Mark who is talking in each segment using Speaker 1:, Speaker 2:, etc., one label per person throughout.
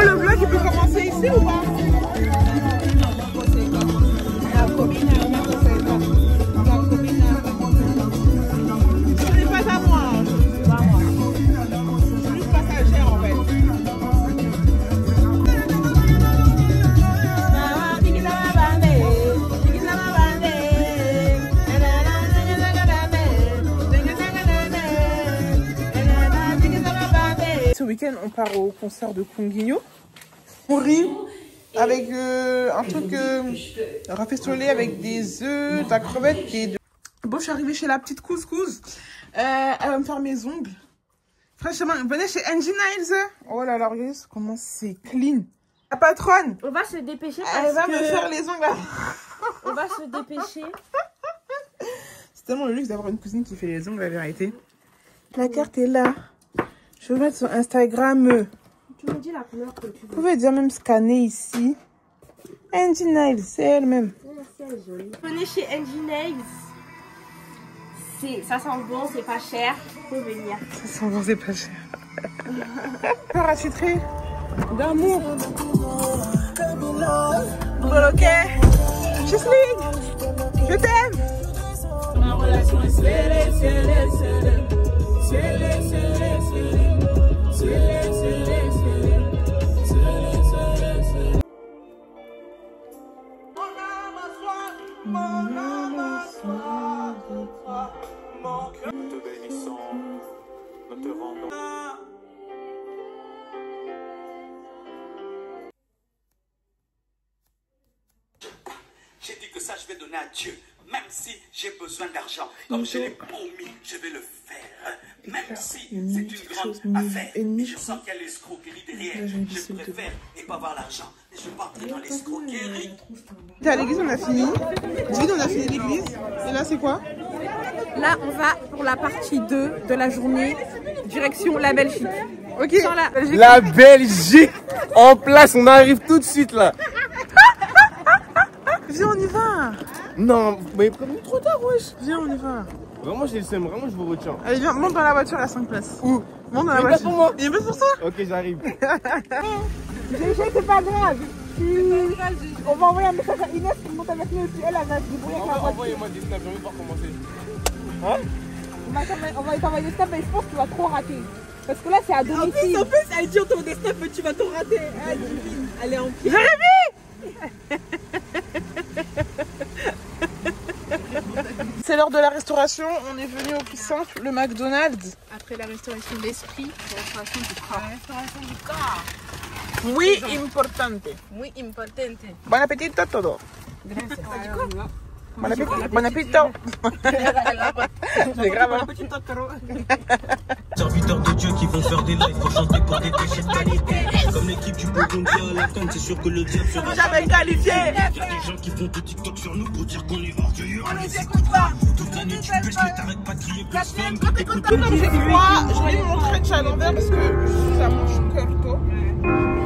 Speaker 1: le vlog il peut commencer ici ou pas? Ce n'est pas à moi. Je suis juste passagère en fait. Ce week-end, on part au concert de Kunguinho. On rit avec un truc rafistolé avec des œufs, de la crevette et de... Bon, je suis arrivée chez la petite couscous. Elle va me faire mes ongles. Franchement, venez chez Angie Nails. Oh là là, regardez comment c'est clean. La patronne.
Speaker 2: On va se dépêcher parce
Speaker 1: elle va me faire les ongles.
Speaker 2: On va se dépêcher.
Speaker 1: C'est tellement le luxe d'avoir une cousine qui fait les ongles, la vérité. La carte est là. Je vais mettre sur Instagram.
Speaker 2: Tu me dis la couleur que tu veux.
Speaker 1: Vous pouvez dire même scanner ici. Angie Nails, c'est elle-même.
Speaker 2: C'est joli. Venez chez Angie Nails. Ça sent bon, c'est pas cher. Faut venir.
Speaker 1: Ça sent bon, c'est pas cher. Parachutterie d'amour. Bon, ok. Chisling, je t'aime. Ma relation est scellée.
Speaker 3: Te bénissant, ne te rendons.
Speaker 4: J'ai dit que ça, je vais donner à Dieu. Même si j'ai besoin d'argent, comme je l'ai promis, je vais le faire. Même si c'est une grande affaire. Et je sens qu'il y a l'escroquerie derrière. Je préfère et pas avoir l'argent. Et je ne vais pas entrer dans l'escroquerie.
Speaker 1: À l'église, on a fini. Dis, on a fini l'église. Et là, c'est quoi?
Speaker 2: Là, on va pour la partie 2 de la journée. Direction la Belgique.
Speaker 1: Ok.
Speaker 5: La Belgique en place, on arrive tout de suite là.
Speaker 1: Viens, on y va.
Speaker 5: Non, mais prévenez trop tard, wesh.
Speaker 1: Viens, on y va.
Speaker 5: Vraiment, j'ai le seum, vraiment, je vous retiens.
Speaker 1: Allez, viens, monte dans la voiture à 5 places.
Speaker 5: Où?
Speaker 1: Monte dans la
Speaker 5: Il y a une place
Speaker 1: voiture.
Speaker 5: pour moi.
Speaker 1: Il y a une place pour toi?
Speaker 5: Ok, j'arrive.
Speaker 6: C'est pas grave. On va envoyer un message à Inès qui monte avec nous et puis elle va se débrouiller avec la voiture.
Speaker 5: Envoyez-moi des snaps, j'ai envie de voir comment c'est. Hein?
Speaker 6: On va t'envoyer des snaps et je pense que tu vas trop rater. Parce que là c'est à domicile.
Speaker 1: En plus, elle dit on t'envoie des snaps mais tu vas tout rater. Elle est en pied. C'est l'heure de la restauration, on est venu au plus simple, le McDonald's.
Speaker 2: Après la restauration de l'esprit, la restauration du corps. La restauration du corps.
Speaker 1: Oui, importante.
Speaker 2: Muy importante.
Speaker 1: Bon appétit a todos.
Speaker 2: Gracias.
Speaker 1: Bon appétit. Bon appétit. C'est grave.
Speaker 7: Serviteurs de Dieu qui vont faire des lives pour chanter pour des déchets de qualité. Comme l'équipe du Bourgogne à la canne, c'est sûr que le diable sera
Speaker 1: jamais qualifié.
Speaker 7: Il y a des gens qui font des TikTok sur nous pour dire qu'on est orgueilleux. On les écoute pas. Toute l'année tu pêches mais t'arrêtes pas de crier blasphème.
Speaker 1: Comme il fait froid, je vais mon trench à l'envers parce que ça mange cœur tôt.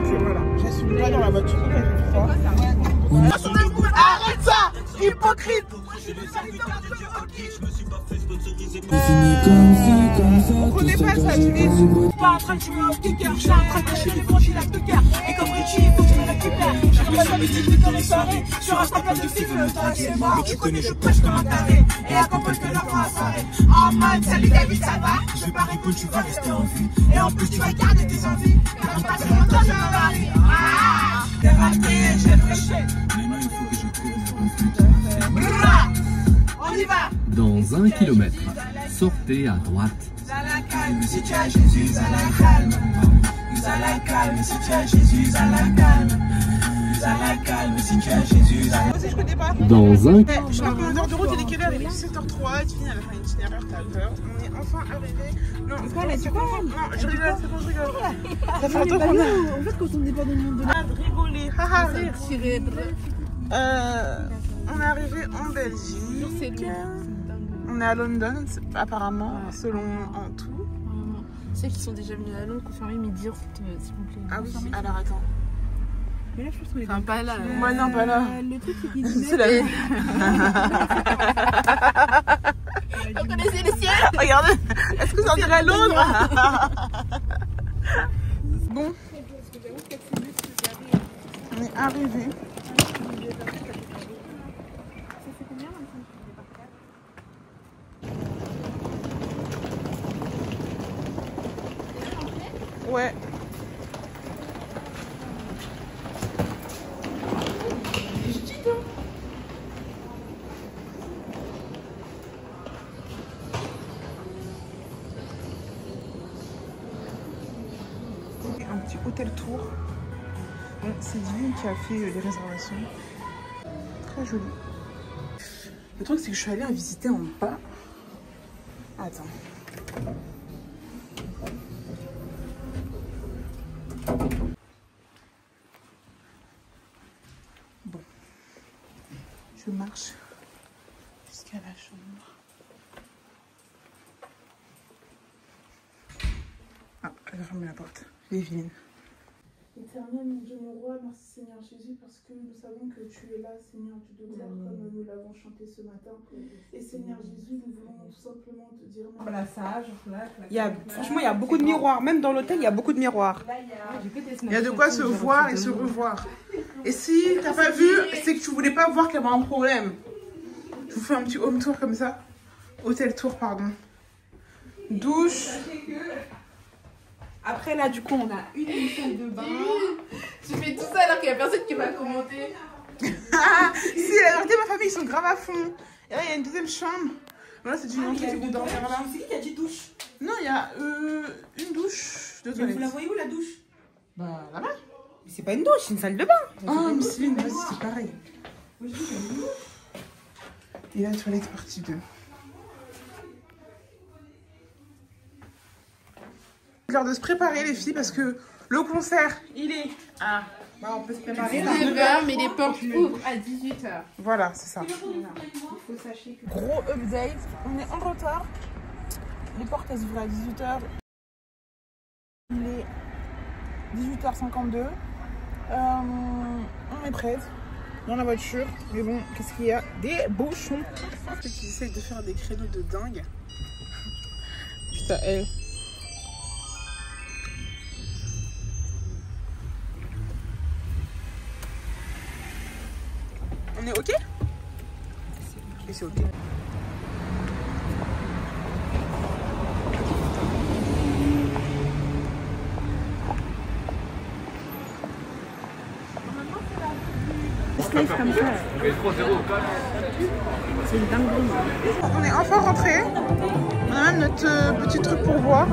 Speaker 1: Donc voilà, j'assume pas dans la voiture quand il fait froid. Arrête ça, hypocrite. On connaît pas ça, tu dis.
Speaker 6: Pas en train de jouer au kicker, je suis en train de cacher les franchises à Tucker. Et comme Richie, il faut que je me récupère. Je repasse la musique dans les soirées. Sur un stade de film, le temps chez moi. Mais tu connais, je pêche comme un taré. Et accompagne que l'enfant à soirée. Oh man, salut David, ça va? Je vais pas répondre, tu vas rester en vie. Et en plus, tu vas garder tes envies. Car je passe mon temps, je me marie. Ah, t'es raté, j'ai prêché.
Speaker 7: Maintenant il faut que je cours.
Speaker 6: On y va.
Speaker 8: Dans 1 kilomètre, sortez à droite.
Speaker 6: À la calme, si tu as Jésus, à la calme. À la calme, si tu as Jésus, à la calme. À la calme, si tu as Jésus, à la
Speaker 1: Moi aussi, je connais pas.
Speaker 8: Dans 1
Speaker 1: Je suis à combien d'heures de route? Il est quelle heure? Il est 17h03. Tu finis à la fin de l'itinéraire, t'as peur. On est enfin arrivé. Non, quoi, mais tu comprends? Non, je rigole, c'est bon, je rigole. Ça fait longtemps qu'on a.
Speaker 6: En fait, quand on n'est pas dans le monde de
Speaker 1: Ah, de rigoler. Haha, rire. On est arrivé en Belgique. On est à London, apparemment, selon en tout.
Speaker 2: Ceux qui sont déjà venus à Londres, confirmez midi, s'il vous plaît.
Speaker 1: Ah oui, alors attends.
Speaker 6: Mais là, je pense qu'on est
Speaker 2: Enfin, pas là.
Speaker 1: Moi non, pas là.
Speaker 6: Le truc, c'est qu'il
Speaker 1: C'est la
Speaker 2: Vous connaissez les ciels?
Speaker 1: Regardez, est-ce que ça dirait Londres? Bon. est arrivé. Ouais. Un petit hôtel tour. Bon, c'est Divine qui a fait les réservations. Très joli. Le truc, c'est que je suis allée visiter en bas. Attends. Bon. Je marche jusqu'à la chambre. Ah, elle a fermé la porte. Lévine. Éternel, mon Dieu, mon roi, merci Seigneur Jésus, parce que nous savons que tu es là, Seigneur Dieu de gloire, comme nous l'avons chanté ce matin. Et Seigneur Jésus, nous voulons tout simplement te dire merci.
Speaker 2: Franchement, il y a beaucoup de miroirs. Même dans l'hôtel, il y a beaucoup de miroirs.
Speaker 1: Il y a de quoi se voir et se revoir. Et si t'as pas vu, c'est que tu voulais pas voir qu'il y avait un problème. Je vous fais un petit home tour comme ça. Hôtel tour, pardon. Douche.
Speaker 2: Après, là, du coup, on a une salle de bain.
Speaker 9: Tu fais tout ça alors qu'il n'y a personne qui va commenter.
Speaker 1: Si, regardez, ma famille, ils sont grave à fond. Et là, il y a une deuxième chambre. Voilà, c'est une entrée qui vous dormir là.
Speaker 2: C'est qui a dit douche?
Speaker 1: Non, il y a une douche, deux toilettes.
Speaker 2: Vous la voyez où, la douche?
Speaker 1: Bah, là-bas.
Speaker 2: Mais c'est pas une douche, c'est une salle de bain.
Speaker 1: Ah, mais c'est une, vas-y, c'est pareil. Et la toilette partie 2. L'heure de se préparer les filles parce que le concert il est à... Bah, on peut se préparer là.
Speaker 9: 9h, mais les portes ouvrent à 18h.
Speaker 1: Voilà, c'est ça.
Speaker 9: Il faut sachez que...
Speaker 1: Gros update, on est en retard. Les portes elles ouvrent à 18h. Il est 18h52. On est prête dans la voiture. Mais bon, qu'est-ce qu'il y a? Des bouchons. Ceux qui essayent de faire des créneaux de dingue. Putain, elle... On est ok? Et c'est ok.
Speaker 2: Comme ça. C'est une dinguerie.
Speaker 1: On est enfin rentré. On a même notre petit truc pour voir.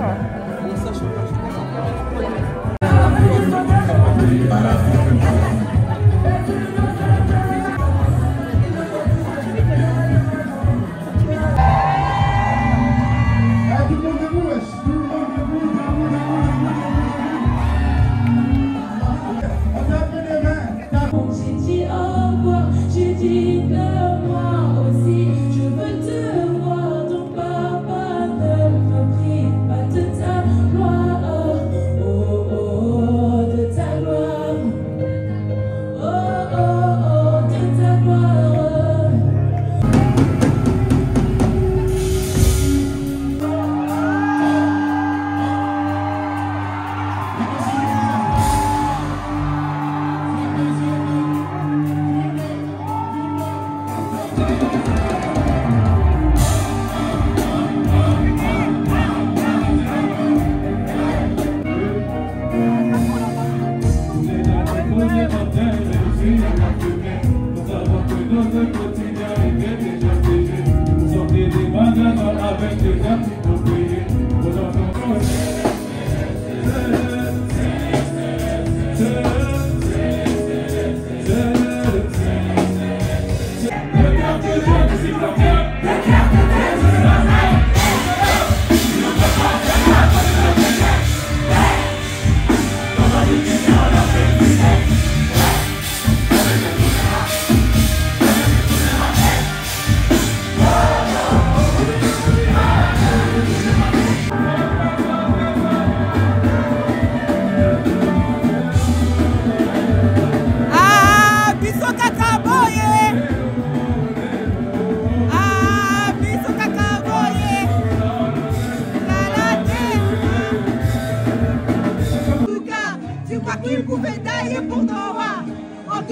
Speaker 6: Tu crois qu'il pouvait tailler pour ton roi? Oh En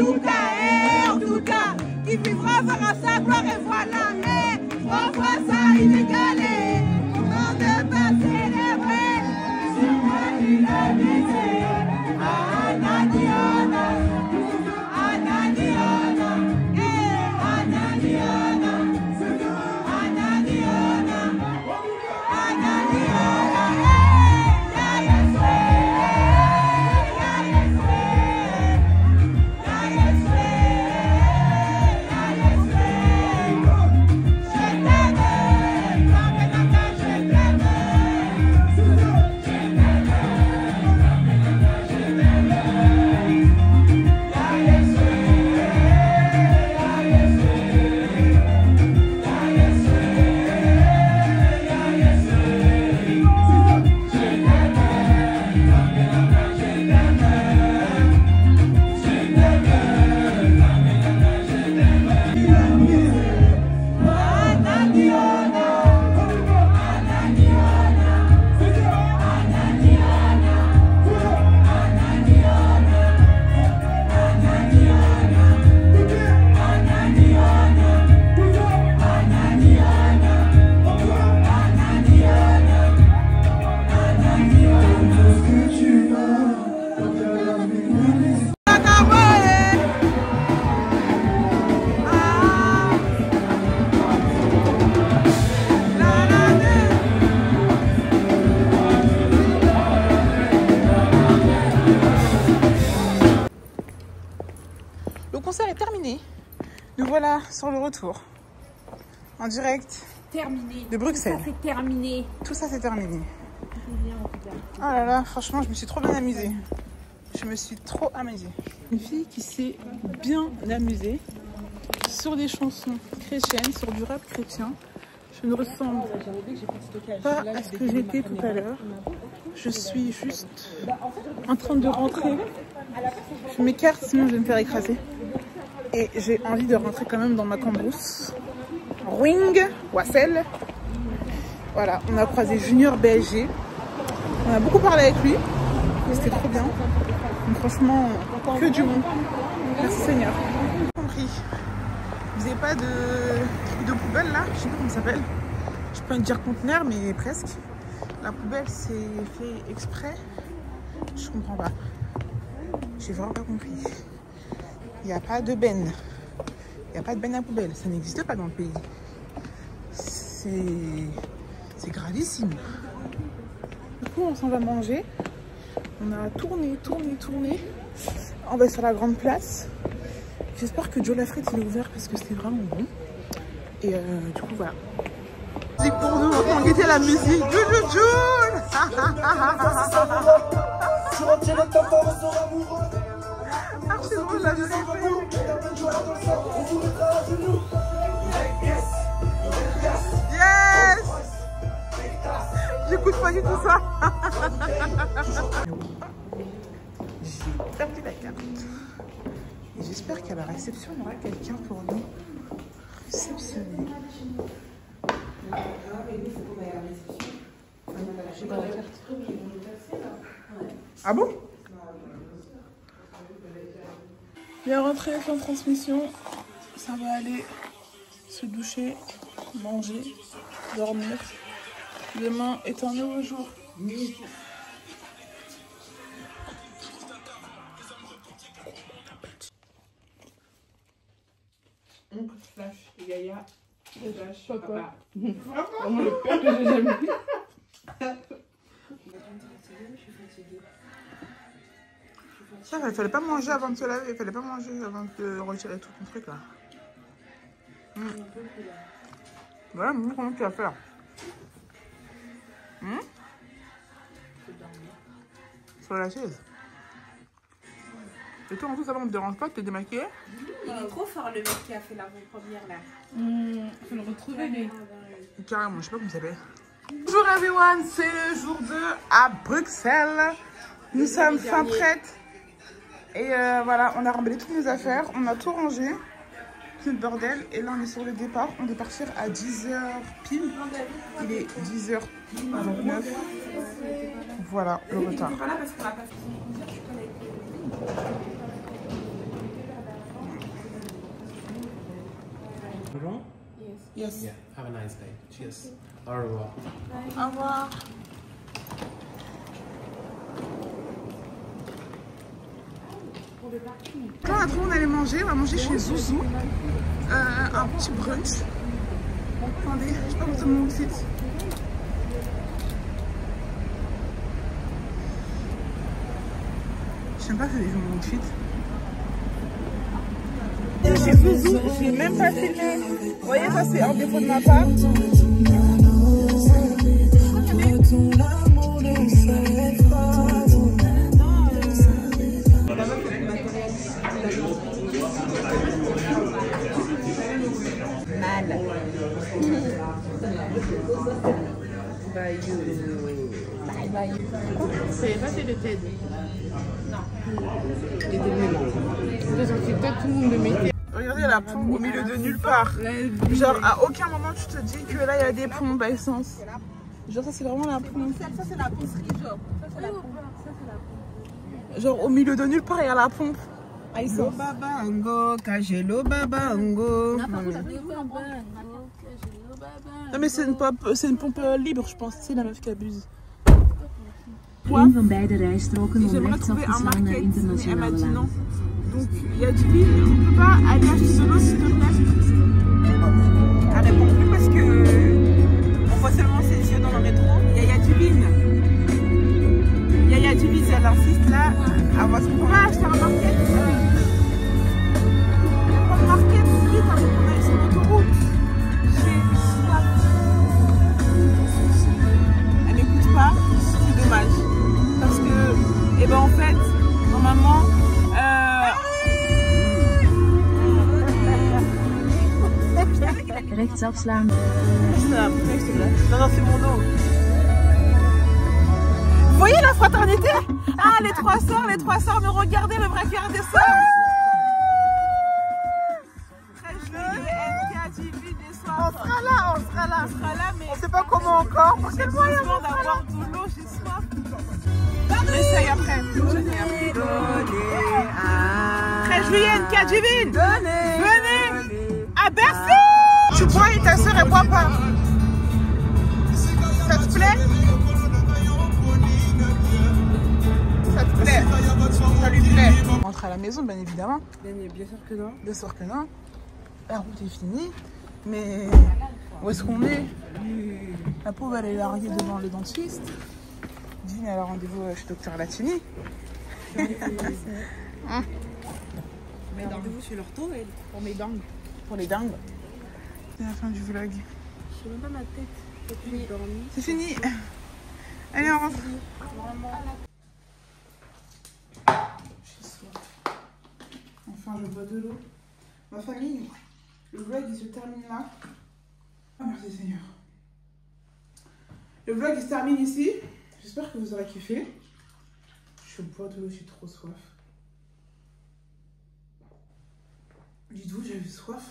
Speaker 6: tout cas, qui vivra verra sa gloire et voilà. On voit ça inégalé, on ne peut pas célébrer. C'est moi qui l'ai visé. Ananiana, Ananiana, Ananiana, Ananiana, Ananiana,
Speaker 1: Le concert est terminé. Nous voilà sur le retour. En direct
Speaker 2: Terminé.
Speaker 1: de Bruxelles.
Speaker 2: Tout ça c'est terminé.
Speaker 1: Tout ça c'est terminé. Oh là là, franchement, je me suis trop bien amusée. Je me suis trop amusée. Une fille qui s'est bien amusée sur des chansons chrétiennes, sur du rap chrétien. Je ne ressemble pas à ce que j'étais tout à l'heure. Je suis juste en train de rentrer. Je m'écarte, sinon je vais me faire écraser. Et j'ai envie de rentrer quand même dans ma cambrousse. Ring, Wassel. Voilà, on a croisé Junior BSG. On a beaucoup parlé avec lui. C'était trop bien. Donc franchement, que du bon. Merci Seigneur. J'ai compris. Vous n'avez pas de poubelle là? Je sais pas comment ça s'appelle. Je peux pas dire conteneur, mais presque. La poubelle, c'est fait exprès. Je comprends pas. J'ai vraiment pas compris. Il n'y a pas de benne. Il n'y a pas de benne à poubelle. Ça n'existe pas dans le pays. C'est gravissime. Du coup, on s'en va manger. On a tourné. On va sur la grande place. J'espère que Joe Lafrite il est ouvert parce que c'était vraiment bon. Et du coup, voilà. Musique pour nous, on guettait la musique. Joule. Archi drôle là, je sais pas. Yes. J'écoute pas du tout ça. J'ai perdu la carte. Et j'espère qu'à la réception, il y aura quelqu'un pour nous réceptionner. J'ai pas la carte. Ah bon? Bien rentré sans transmission. Ça va aller se doucher, manger, dormir. Demain est un nouveau jour. Oncle Flash, Yaya, Flash, papa. Vraiment le père que j'ai jamais vu. Ça, il fallait pas manger avant de se laver, il fallait pas manger avant de retirer tout ton truc là. Voilà, mais comment tu vas faire? Sur la chaise. Et toi en tout ça va, on te dérange pas, tu t'es démaquillée?
Speaker 2: Il est trop fort le mec qui a fait la première là.
Speaker 1: Faut le retrouver lui. Carrément, je sais pas comment il s'appelle. Bonjour everyone, c'est le jour 2 à Bruxelles. Nous sommes fin prêtes. Et voilà, on a remballé toutes nos affaires, on a tout rangé. Tout le bordel. Et là on est sur le départ. On doit partir à 10h pile. Il est 10h29. Voilà le retard. Yes.
Speaker 10: Yeah, have a nice day. Cheers. Au revoir.
Speaker 1: Au revoir. Quand après on allait manger, on va manger chez Zouzou. Un petit brunch. Attendez, je sais pas montrer mon outfit. Je sais pas faire mon outfit. Chez Zouzou, je l'ai même pas filmé. Vous voyez, ça c'est un défaut de ma part.
Speaker 2: Mal.
Speaker 9: C'est pas fait de TED. Non. Et de mémoire. Sur TikTok, tout le monde le mettait.
Speaker 1: Regardez la pompe au milieu de nulle part. Genre à aucun moment tu te dis que là il y a des pompes à essence. Genre ça c'est vraiment la pompe.
Speaker 2: Ça c'est la pomperie, genre. Ça c'est la pompe.
Speaker 1: Genre au milieu de nulle part il y a la pompe à essence.
Speaker 6: Babango, Kajelo Babango.
Speaker 1: Non mais c'est une pompe libre je pense, c'est la meuf qui abuse.
Speaker 11: Een van beide rijstroken om
Speaker 1: J'aimerais
Speaker 11: rechtsaf
Speaker 1: trouver
Speaker 11: te
Speaker 1: un
Speaker 11: slaan naar
Speaker 1: market, mais elle m'a
Speaker 11: internationale
Speaker 1: dit non.
Speaker 11: laan.
Speaker 1: Donc il y a du vide, on peut pas aller acheter de l'eau s'il te plaît.
Speaker 6: Elle répond plus parce que on voit seulement ses yeux dans le rétro. Yaya Duvine. Yaya Duvine, elle insiste là. On va acheter un market.
Speaker 1: Pas de market, vite, on est sur l'autoroute. Elle n'écoute pas, c'est dommage. Parce que, eh ben en fait, normalement,
Speaker 11: Rechtsaf slaan.
Speaker 1: Non, c'est mon dos. Vous voyez la fraternité? Ah, les trois sœurs, me regardez, le vrai cœur des sœurs. On sera là, mais on sait pas comment encore. J'ai besoin d'avoir de l'eau, j'ai soif. J'essaye après. 13 juillet, NK Divine. Venez à Bercy. Tu bois et ta soeur elle boit pas. Ça te plaît? Ça te plaît? Ça lui plaît? On rentre à la maison bien évidemment.
Speaker 6: Bien sûr que non.
Speaker 1: Bien sûr que non. La route est finie. Mais où est-ce qu'on est? La pauvre elle est larguée devant le dentiste. Dine elle a rendez-vous chez Docteur Latini.
Speaker 6: Mais rendez-vous chez l'ortho pour mes dents.
Speaker 1: Pour les dingues. C'est la fin du vlog.
Speaker 6: Je sais même pas ma tête.
Speaker 1: C'est fini. Allez, on rentre. Enfin, je bois de l'eau. Ma famille, le vlog il se termine là. Ah, merci Seigneur. Le vlog il se termine ici. J'espère que vous aurez kiffé. Je bois de l'eau, j'ai trop soif. Dites-vous, j'avais soif.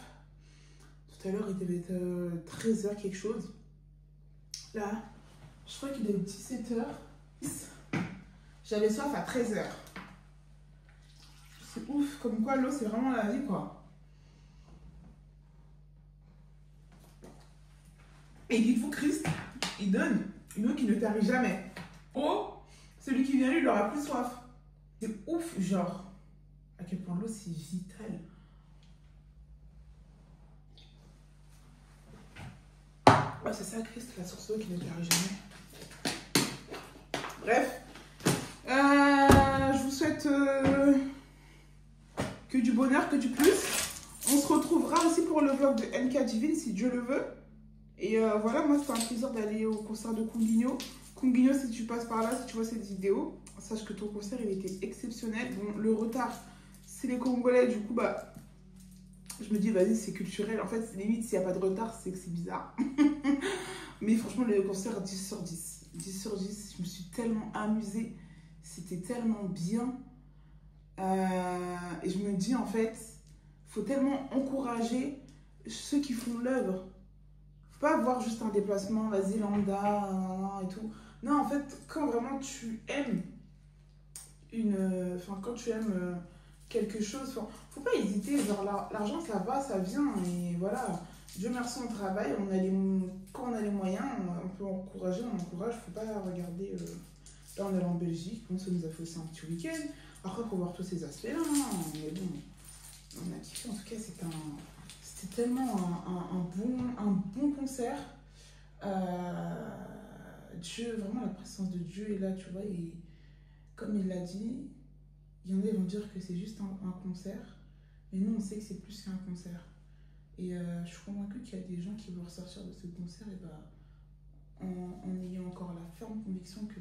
Speaker 1: Tout à l'heure, il devait être 13h quelque chose. Là, je crois qu'il est 17h. J'avais soif à 13h. C'est ouf, comme quoi l'eau, c'est vraiment la vie, quoi. Et dites-vous, Christ, il donne une eau qui ne tarit jamais. Oh, celui qui vient lui, il aura plus soif. C'est ouf, genre, à quel point l'eau, c'est vital. Ouais, c'est ça, Christ, la source d'eau qui ne tarit jamais. Bref, je vous souhaite que du bonheur, que du plus. On se retrouvera aussi pour le vlog de NK Divine, si Dieu le veut. Et voilà, moi, c'est un plaisir d'aller au concert de Kunguinho. Kunguinho, si tu passes par là, si tu vois cette vidéo, sache que ton concert, il était exceptionnel. Bon, le retard, c'est les Congolais, du coup, bah, je me dis, vas-y, c'est culturel. En fait, limite, s'il n'y a pas de retard, c'est que c'est bizarre. Mais franchement, le concert, 10 sur 10. 10 sur 10, je me suis tellement amusée. C'était tellement bien. Et je me dis, en fait, il faut tellement encourager ceux qui font l'œuvre. Faut pas avoir juste un déplacement, vas-y, lambda, et tout. Non, en fait, quand vraiment tu aimes quand tu aimes quelque chose, faut pas hésiter. Genre, l'argent, ça va, ça vient, et voilà. Dieu merci, on travaille, quand on a les moyens, on peut encourager, on encourage. Il ne faut pas regarder. Là, on est en Belgique, bon, ça nous a fait aussi un petit week-end. Après, il faut voir tous ces aspects-là. Hein. Mais bon, on a kiffé. En tout cas, c'était tellement un bon concert. Dieu, vraiment, la présence de Dieu est là, tu vois. Et comme il l'a dit, il y en a qui vont dire que c'est juste un concert. Mais nous, on sait que c'est plus qu'un concert. Et je suis convaincue qu'il y a des gens qui vont ressortir de ce concert et en ayant encore la ferme conviction que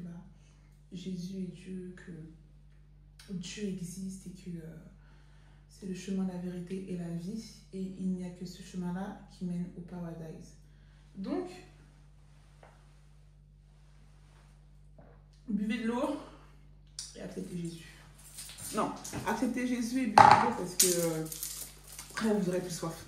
Speaker 1: Jésus est Dieu, que Dieu existe et que c'est le chemin, la vérité et la vie. Et il n'y a que ce chemin-là qui mène au paradise. Donc, buvez de l'eau et acceptez Jésus. Non, acceptez Jésus et buvez de l'eau parce que après vous aurez plus soif.